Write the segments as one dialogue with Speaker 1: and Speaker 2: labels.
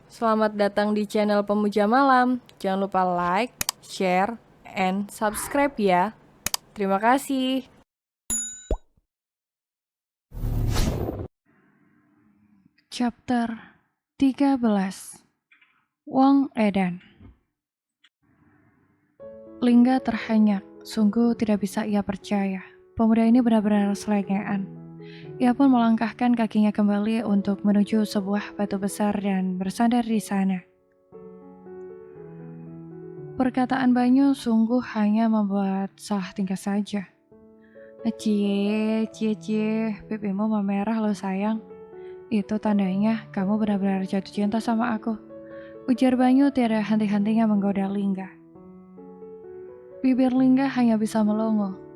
Speaker 1: Selamat datang di channel Pemuja Malam. Jangan lupa like, share, and subscribe ya. Terima kasih.
Speaker 2: Chapter 13. Wang Edan. Lingga terhenyak, sungguh tidak bisa ia percaya. Pemuda ini benar-benar selengean. Ia pun melangkahkan kakinya kembali untuk menuju sebuah batu besar dan bersandar di sana. Perkataan Banyu sungguh hanya membuat salah tingkah saja. Cie, pipimu memerah loh sayang. Itu tandanya kamu benar-benar jatuh cinta sama aku. Ujar Banyu tiada henti-hentinya menggoda Lingga. Bibir Lingga hanya bisa melongo.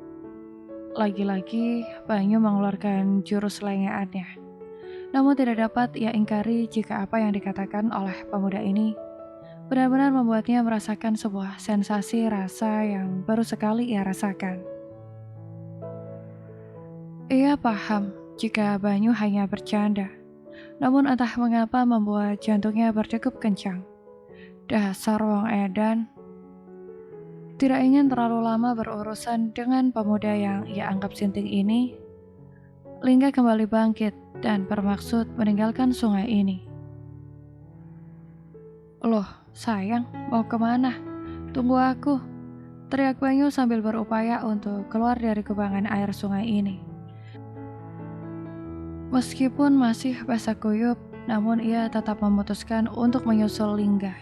Speaker 2: Lagi-lagi Banyu mengeluarkan jurus lengeannya. Namun tidak dapat ia ingkari jika apa yang dikatakan oleh pemuda ini benar-benar membuatnya merasakan sebuah sensasi rasa yang baru sekali ia rasakan. Ia paham jika Banyu hanya bercanda, namun entah mengapa membuat jantungnya berdegup kencang. Dasar Wang Edan. Tidak ingin terlalu lama berurusan dengan pemuda yang ia anggap sinting ini, Lingga kembali bangkit dan bermaksud meninggalkan sungai ini. Loh, sayang, mau kemana? Tunggu aku, teriak Banyu sambil berupaya untuk keluar dari kubangan air sungai ini. Meskipun masih basah kuyup, namun ia tetap memutuskan untuk menyusul Lingga.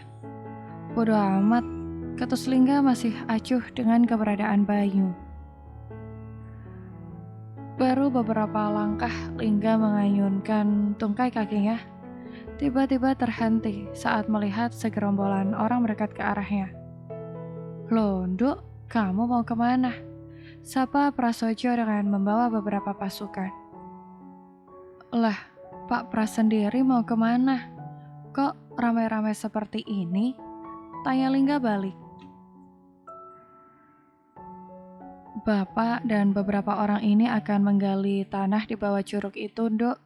Speaker 2: Bodoh amat, ketus Lingga masih acuh dengan keberadaan Banyu. Baru beberapa langkah Lingga mengayunkan tungkai kakinya. Tiba-tiba terhenti saat melihat segerombolan orang mendekat ke arahnya. Loh, Nduk, kamu mau kemana? Sapa Prasojo dengan membawa beberapa pasukan. Lah, Pak Pras sendiri mau kemana? Kok ramai-ramai seperti ini? Tanya Lingga balik. Bapak dan beberapa orang ini akan menggali tanah di bawah curug itu, Nduk.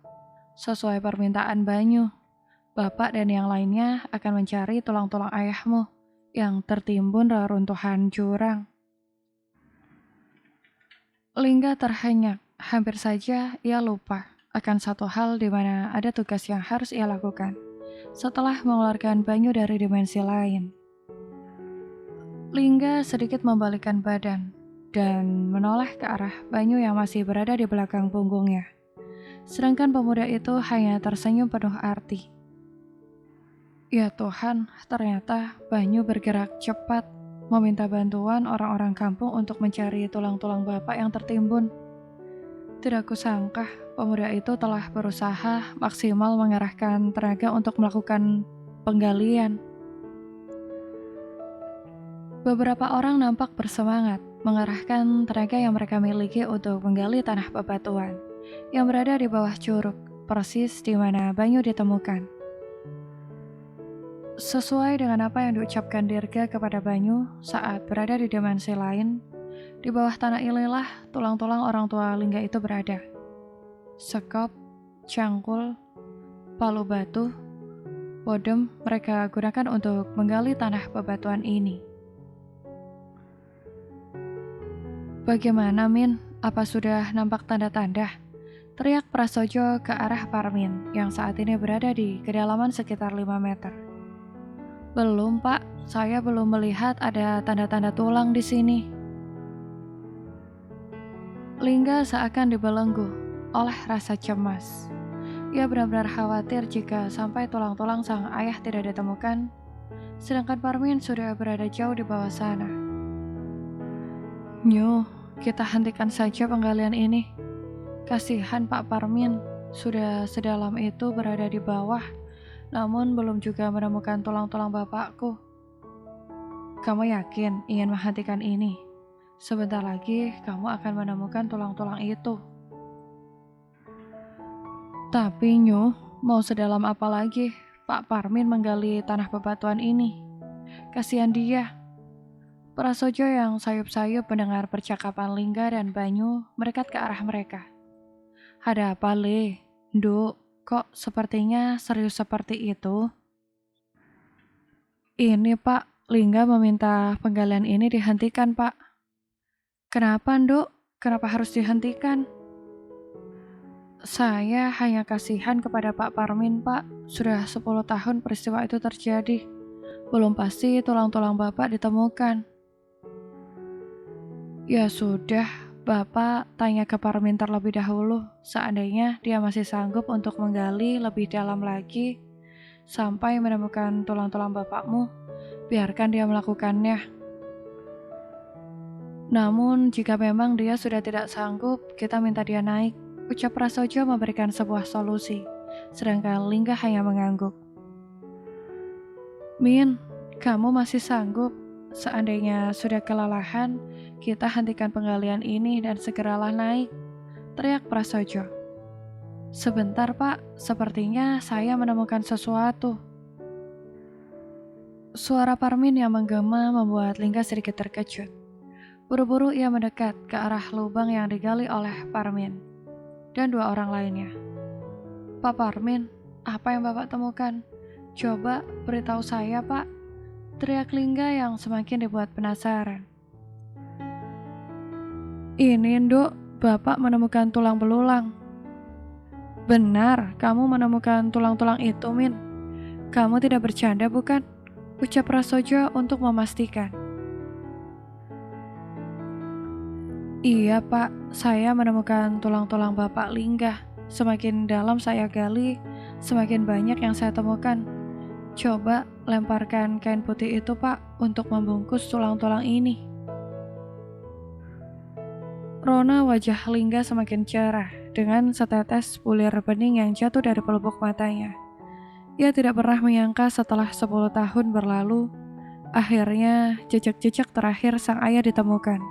Speaker 2: Sesuai permintaan Banyu. Bapak dan yang lainnya akan mencari tulang-tulang ayahmu yang tertimbun reruntuhan jurang. Lingga terhenyak, hampir saja ia lupa akan satu hal di mana ada tugas yang harus ia lakukan setelah mengeluarkan Banyu dari dimensi lain. Lingga sedikit membalikkan badan dan menoleh ke arah Banyu yang masih berada di belakang punggungnya. Sedangkan pemuda itu hanya tersenyum penuh arti. Ya Tuhan, ternyata Banyu bergerak cepat, meminta bantuan orang-orang kampung untuk mencari tulang-tulang bapak yang tertimbun. Tidak kusangka, pemuda itu telah berusaha maksimal mengerahkan tenaga untuk melakukan penggalian. Beberapa orang nampak bersemangat mengerahkan tenaga yang mereka miliki untuk menggali tanah bebatuan yang berada di bawah curug, persis di mana Banyu ditemukan. Sesuai dengan apa yang diucapkan Dirga kepada Banyu saat berada di dimensi lain, di bawah tanah inilah tulang-tulang orang tua Lingga itu berada. Sekop, cangkul, palu batu, bodem mereka gunakan untuk menggali tanah bebatuan ini. Bagaimana, Min? Apa sudah nampak tanda-tanda? Teriak Prasojo ke arah Parmin yang saat ini berada di kedalaman sekitar 5 meter. Belum, Pak. Saya belum melihat ada tanda-tanda tulang di sini. Lingga seakan dibelenggu oleh rasa cemas. Ia benar-benar khawatir jika sampai tulang-tulang sang ayah tidak ditemukan, sedangkan Parmin sudah berada jauh di bawah sana. Nyu, kita hentikan saja penggalian ini. Kasihan Pak Parmin, sudah sedalam itu berada di bawah, namun belum juga menemukan tulang-tulang bapakku. Kamu yakin ingin menghentikan ini? Sebentar lagi kamu akan menemukan tulang-tulang itu. Tapi Nyu, mau sedalam apa lagi Pak Parmin menggali tanah bebatuan ini? Kasihan dia. Prasojo yang sayup-sayup mendengar percakapan Lingga dan Banyu mendekat ke arah mereka. Ada apa, Le? Nduk, kok sepertinya serius seperti itu? Ini Pak, Lingga meminta penggalian ini dihentikan Pak. Kenapa Nduk? Kenapa harus dihentikan? Saya hanya kasihan kepada Pak Parmin Pak. Sudah 10 tahun peristiwa itu terjadi. Belum pasti tulang-tulang Bapak ditemukan. Ya sudah, Bapak tanya ke Parmin terlebih dahulu. Seandainya dia masih sanggup untuk menggali lebih dalam lagi sampai menemukan tulang-tulang Bapakmu, biarkan dia melakukannya. Namun jika memang dia sudah tidak sanggup, kita minta dia naik. Ucap Prasojo memberikan sebuah solusi, sedangkan Lingga hanya mengangguk. Min, kamu masih sanggup? Seandainya sudah kelelahan, kita hentikan penggalian ini dan segeralah naik, teriak Prasojo. Sebentar Pak, sepertinya saya menemukan sesuatu. Suara Parmin yang menggema membuat Lingga sedikit terkejut. Buru-buru ia mendekat ke arah lubang yang digali oleh Parmin dan dua orang lainnya. Pak Parmin, apa yang Bapak temukan? Coba beritahu saya, Pak. Teriak Lingga yang semakin dibuat penasaran. Ini, Nduk, Bapak menemukan tulang belulang. Benar, kamu menemukan tulang-tulang itu, Min. Kamu tidak bercanda, bukan? Ucap Prasojo untuk memastikan. Iya Pak, saya menemukan tulang-tulang Bapak Lingga. Semakin dalam saya gali, semakin banyak yang saya temukan. Coba lemparkan kain putih itu Pak untuk membungkus tulang-tulang ini. Rona wajah Lingga semakin cerah dengan setetes bulir bening yang jatuh dari pelupuk matanya. Ia tidak pernah menyangka setelah 10 tahun berlalu, akhirnya jejak-jejak terakhir sang ayah ditemukan.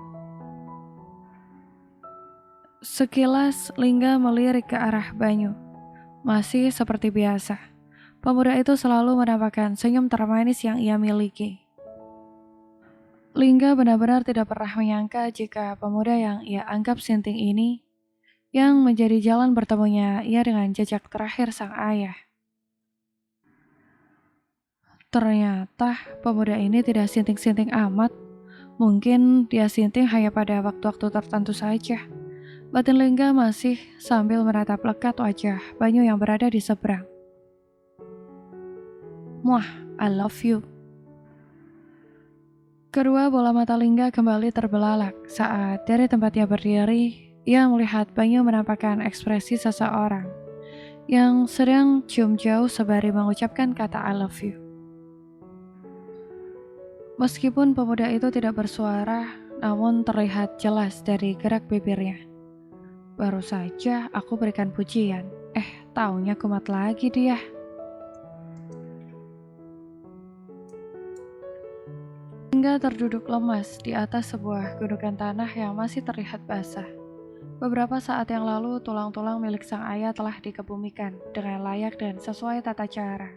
Speaker 2: Sekilas Lingga melirik ke arah Banyu. Masih seperti biasa, pemuda itu selalu menampakkan senyum termanis yang ia miliki. Lingga benar-benar tidak pernah menyangka jika pemuda yang ia anggap sinting ini yang menjadi jalan bertemunya ia dengan jejak terakhir sang ayah. Ternyata pemuda ini tidak sinting-sinting amat. Mungkin dia sinting hanya pada waktu-waktu tertentu saja. Batin Lingga masih sambil menatap lekat wajah Banyu yang berada di seberang. Muah, I love you. Kedua bola mata Lingga kembali terbelalak saat dari tempatnya berdiri, ia melihat Banyu menampakkan ekspresi seseorang yang sedang cium jauh sembari mengucapkan kata I love you. Meskipun pemuda itu tidak bersuara, namun terlihat jelas dari gerak bibirnya. Baru saja aku berikan pujian, taunya kumat lagi dia. Hingga terduduk lemas di atas sebuah gundukan tanah yang masih terlihat basah. Beberapa saat yang lalu, tulang-tulang milik sang ayah telah dikebumikan dengan layak dan sesuai tata cara.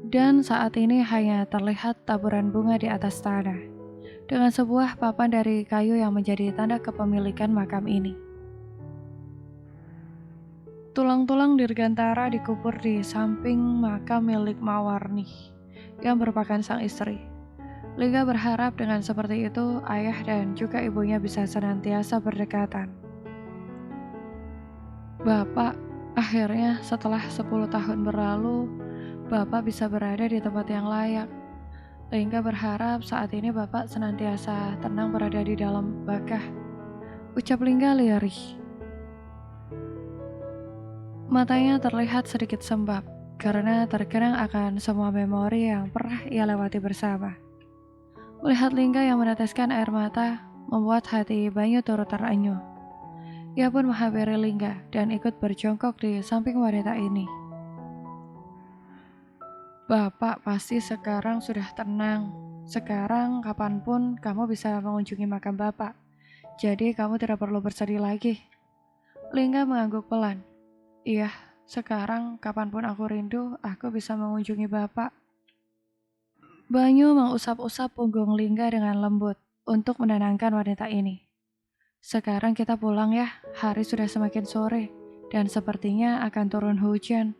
Speaker 2: Dan saat ini hanya terlihat taburan bunga di atas tanah, dengan sebuah papan dari kayu yang menjadi tanda kepemilikan makam ini. Tulang-tulang dirgantara dikubur di samping makam milik Mawarni, yang merupakan sang istri. Lingga berharap dengan seperti itu, ayah dan juga ibunya bisa senantiasa berdekatan. Bapak, akhirnya setelah 10 tahun berlalu, Bapak bisa berada di tempat yang layak. Lingga berharap saat ini Bapak senantiasa tenang berada di dalam bakah. Ucap Lingga lirih. Matanya terlihat sedikit sembab karena terkenang akan semua memori yang pernah ia lewati bersama. Melihat Lingga yang meneteskan air mata membuat hati Banyu turut terenyuh. Ia pun menghampiri Lingga dan ikut berjongkok di samping wanita ini. Bapak pasti sekarang sudah tenang. Sekarang kapanpun kamu bisa mengunjungi makam Bapak. Jadi kamu tidak perlu bersedih lagi. Lingga mengangguk pelan. Iya, sekarang kapanpun aku rindu, aku bisa mengunjungi Bapak. Banyu mengusap-usap punggung Lingga dengan lembut untuk menenangkan wanita ini. Sekarang kita pulang ya, hari sudah semakin sore dan sepertinya akan turun hujan.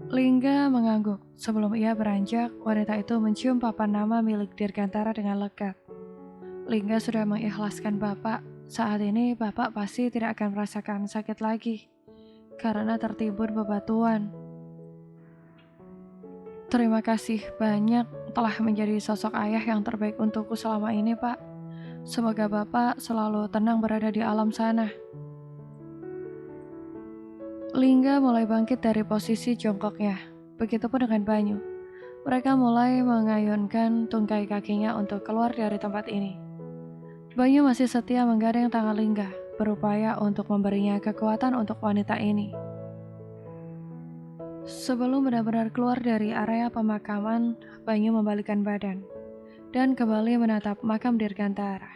Speaker 2: Lingga mengangguk. Sebelum ia beranjak, wanita itu mencium papan nama milik Dirgantara dengan lekat. Lingga sudah mengikhlaskan Bapak. Saat ini Bapak pasti tidak akan merasakan sakit lagi karena tertimbun bebatuan. Terima kasih banyak telah menjadi sosok ayah yang terbaik untukku selama ini, Pak. Semoga Bapak selalu tenang berada di alam sana. Lingga mulai bangkit dari posisi jongkoknya. Begitupun dengan Banyu. Mereka mulai mengayunkan tungkai kakinya untuk keluar dari tempat ini. Banyu masih setia menggandeng tangan Lingga, berupaya untuk memberinya kekuatan untuk wanita ini. Sebelum benar-benar keluar dari area pemakaman, Banyu membalikkan badan dan kembali menatap makam Dirgantara.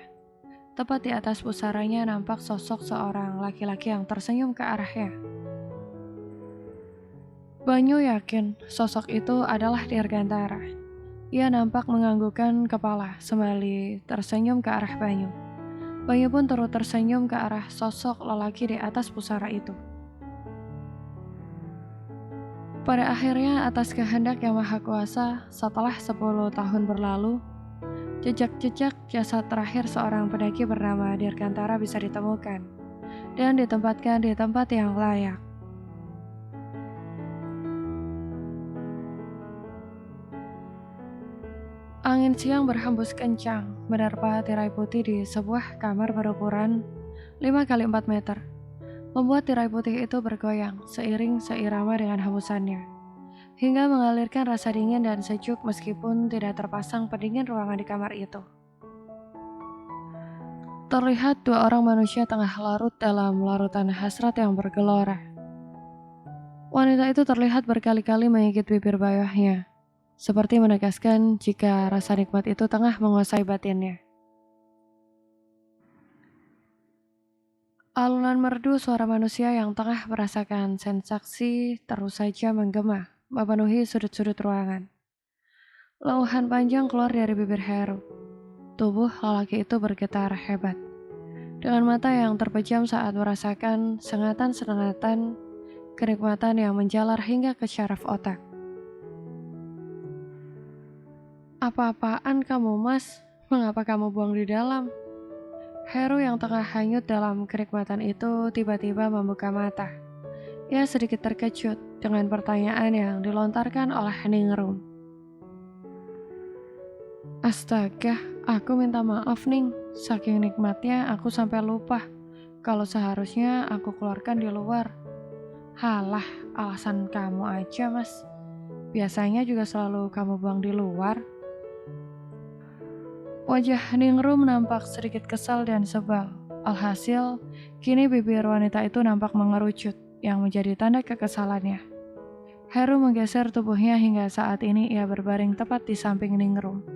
Speaker 2: Tepat di atas pusaranya nampak sosok seorang laki-laki yang tersenyum ke arahnya. Banyu yakin sosok itu adalah Dirgantara. Ia nampak menganggukkan kepala sembari tersenyum ke arah Banyu. Banyu pun turut tersenyum ke arah sosok lelaki di atas pusara itu. Pada akhirnya, atas kehendak Yang Maha Kuasa, setelah 10 tahun berlalu, jejak-jejak jasad terakhir seorang pendaki bernama Dirgantara bisa ditemukan dan ditempatkan di tempat yang layak. Angin siang berhembus kencang, menerpa tirai putih di sebuah kamar berukuran 5 kali 4 meter, membuat tirai putih itu bergoyang seiring seirama dengan hembusannya, hingga mengalirkan rasa dingin dan sejuk meskipun tidak terpasang pendingin ruangan di kamar itu. Terlihat dua orang manusia tengah larut dalam larutan hasrat yang bergelora. Wanita itu terlihat berkali-kali menggigit bibir bawahnya, seperti menegaskan jika rasa nikmat itu tengah menguasai batinnya. Alunan merdu suara manusia yang tengah merasakan sensasi terus saja menggema, memenuhi sudut-sudut ruangan. Lauhan panjang keluar dari bibir Heru. Tubuh lelaki itu bergetar hebat, dengan mata yang terpejam saat merasakan sengatan-sengatan kenikmatan yang menjalar hingga ke syaraf otak. Apa-apaan kamu, Mas? Mengapa kamu buang di dalam? Heru yang tengah hanyut dalam kenikmatan itu tiba-tiba membuka mata. Ia sedikit terkejut dengan pertanyaan yang dilontarkan oleh Ningrum. Astaga, aku minta maaf Ning. Saking nikmatnya aku sampai lupa kalau seharusnya aku keluarkan di luar. Halah, alasan kamu aja, Mas. Biasanya juga selalu kamu buang di luar. Wajah Ningrum nampak sedikit kesal dan sebal. Alhasil, kini bibir wanita itu nampak mengerucut, yang menjadi tanda kekesalannya. Heru menggeser tubuhnya hingga saat ini ia berbaring tepat di samping Ningrum.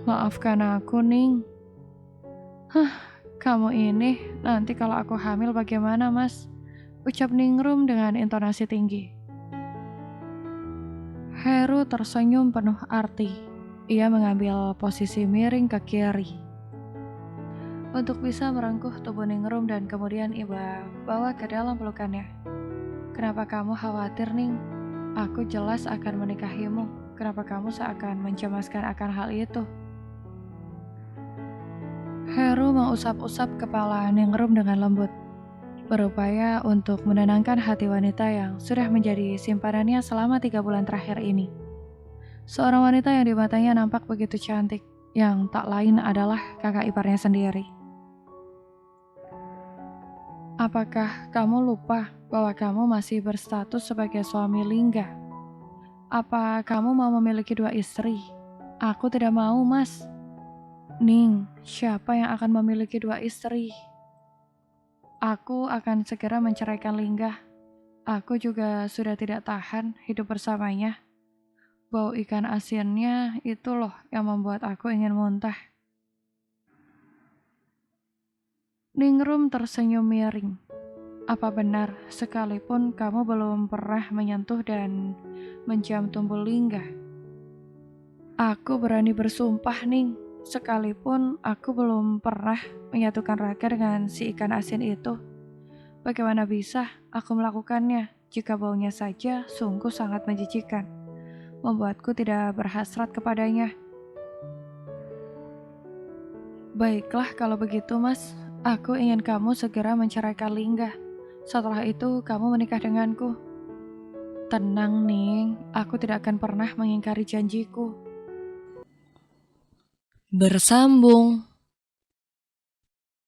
Speaker 2: Maafkan aku, Ning. Kamu ini, nanti kalau aku hamil bagaimana, Mas? Ucap Ningrum dengan intonasi tinggi. Heru tersenyum penuh arti. Ia mengambil posisi miring ke kiri untuk bisa merengkuh tubuh Ningrum dan kemudian ia bawa ke dalam pelukannya. Kenapa kamu khawatir, Ning? Aku jelas akan menikahimu. Kenapa kamu seakan mencemaskan akan hal itu? Heru mengusap-usap kepala Ningrum dengan lembut, berupaya untuk menenangkan hati wanita yang sudah menjadi simpanannya selama 3 bulan terakhir ini. Seorang wanita yang di matanya nampak begitu cantik, yang tak lain adalah kakak iparnya sendiri. Apakah kamu lupa bahwa kamu masih berstatus sebagai suami Lingga? Apa kamu mau memiliki 2 istri? Aku tidak mau, Mas. Ning, siapa yang akan memiliki 2 istri? Aku akan segera menceraikan Lingga. Aku juga sudah tidak tahan hidup bersamanya. Bau ikan asinnya itu loh yang membuat aku ingin muntah. Ningrum tersenyum miring. Apa benar sekalipun kamu belum pernah menyentuh dan mencium tubuh Lingga? Aku berani bersumpah, Ning. Sekalipun aku belum pernah menyatukan raga dengan si ikan asin itu. Bagaimana bisa aku melakukannya? Jika baunya saja sungguh sangat menjijikan, membuatku tidak berhasrat kepadanya. Baiklah kalau begitu, Mas. Aku ingin kamu segera menceraikan Lingga. Setelah itu kamu menikah denganku. Tenang, Ning. Aku tidak akan pernah mengingkari janjiku.
Speaker 1: Bersambung.